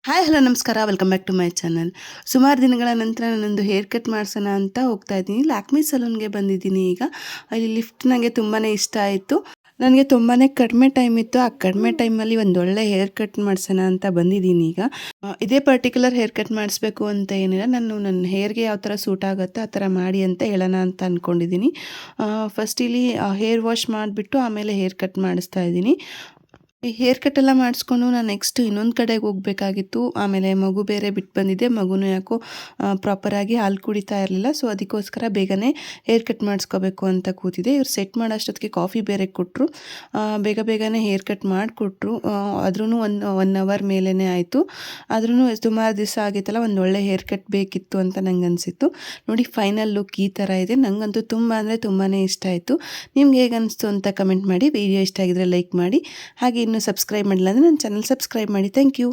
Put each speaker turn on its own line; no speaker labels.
Hi hello ನಮಸ್ಕಾರ welcome back to my channel. ಸುಮಾರು ದಿನಗಳ ನಂತರ ನಾನೊಂದು ಹೇರ್ ಕಟ್ ಮಾಡಿಸೋಣ ಅಂತ ಹೋಗ್ತಾ ಇದ್ದೀನಿ. ಲ್ಯಾಕ್ಮಿ ಸಲೂನ್ಗೆ ಬಂದಿದ್ದೀನಿ ಈಗ. ಅಲ್ಲಿ ಲಿಫ್ಟ್ ನನಗೆ ತುಂಬಾ ಇಷ್ಟ ಆಯಿತು. ನನಗೆ ತುಂಬಾ ಕಡಿಮೆ ಟೈಮ್ ಇತ್ತು. ಆ ಕಡಿಮೆ ಟೈಮಲ್ಲಿ ಒಂದೊಳ್ಳೆ ಹೇರ್ ಕಟ್ ಮಾಡಿಸೋಣ ಅಂತ ಬಂದಿದ್ದೀನಿ ಈಗ. ಇದೇ ಪರ್ಟಿಕ್ಯುಲರ್ ಹೇರ್ ಕಟ್ ಮಾಡಿಸ್ಬೇಕು ಅಂತ ಏನಿಲ್ಲ. ನಾನು ನನ್ನ ಹೇರ್ಗೆ ಯಾವ ಥರ ಸೂಟ್ ಆಗುತ್ತೋ ಆ ಥರ ಮಾಡಿ ಅಂತ ಹೇಳೋಣ ಅಂತ ಅಂದ್ಕೊಂಡಿದ್ದೀನಿ. ಫಸ್ಟ್ ಇಲ್ಲಿ ಹೇರ್ ವಾಶ್ ಮಾಡಿಬಿಟ್ಟು ಆಮೇಲೆ ಹೇರ್ ಕಟ್ ಮಾಡಿಸ್ತಾ ಇದ್ದೀನಿ. ಈ ಹೇರ್ ಕಟ್ ಎಲ್ಲ ಮಾಡಿಸ್ಕೊಂಡು ನಾನು ನೆಕ್ಸ್ಟ್ ಇನ್ನೊಂದು ಕಡೆಗೆ ಹೋಗಬೇಕಾಗಿತ್ತು. ಆಮೇಲೆ ಮಗು ಬೇರೆ ಬಿಟ್ಟು ಬಂದಿದ್ದೆ. ಮಗುನೂ ಯಾಕೋ ಪ್ರಾಪರಾಗಿ ಹಾಲು ಕುಡಿತಾ ಇರಲಿಲ್ಲ. ಸೊ ಅದಕ್ಕೋಸ್ಕರ ಬೇಗನೆ ಹೇರ್ ಕಟ್ ಮಾಡಿಸ್ಕೋಬೇಕು ಅಂತ ಕೂತಿದ್ದೆ. ಇವ್ರು ಸೆಟ್ ಮಾಡೋ ಅಷ್ಟೊತ್ತಿಗೆ ಕಾಫಿ ಬೇರೆ ಕೊಟ್ಟರು. ಬೇಗ ಬೇಗನೆ ಹೇರ್ ಕಟ್ ಮಾಡಿಕೊಟ್ರು. ಆದ್ರೂ ಒನ್ ಅವರ್ ಮೇಲೇ ಆಯಿತು. ಆದ್ರೂ ಸುಮಾರು ದಿವಸ ಆಗಿತ್ತಲ್ಲ, ಒಂದು ಒಳ್ಳೆ ಹೇರ್ ಕಟ್ ಬೇಕಿತ್ತು ಅಂತ ನಂಗೆ ಅನಿಸಿತ್ತು. ನೋಡಿ ಫೈನಲ್ ಲುಕ್ ಈ ಥರ ಇದೆ. ನನಗಂತೂ ತುಂಬ ಅಂದರೆ ತುಂಬಾ ಇಷ್ಟ ಆಯಿತು. ನಿಮ್ಗೆ ಹೇಗೆ ಅನಿಸ್ತು ಅಂತ ಕಮೆಂಟ್ ಮಾಡಿ. ವಿಡಿಯೋ ಇಷ್ಟ ಆಗಿದ್ರೆ ಲೈಕ್ ಮಾಡಿ. ಹಾಗೆ ಇನ್ನೂ ಸಬ್ಸ್ಕ್ರೈಬ್ ಮಾಡಿಲ್ಲ ಅಂದರೆ ನನ್ನ ಚಾನಲ್ ಸಬ್ಸ್ಕ್ರೈಬ್ ಮಾಡಿ. Thank you.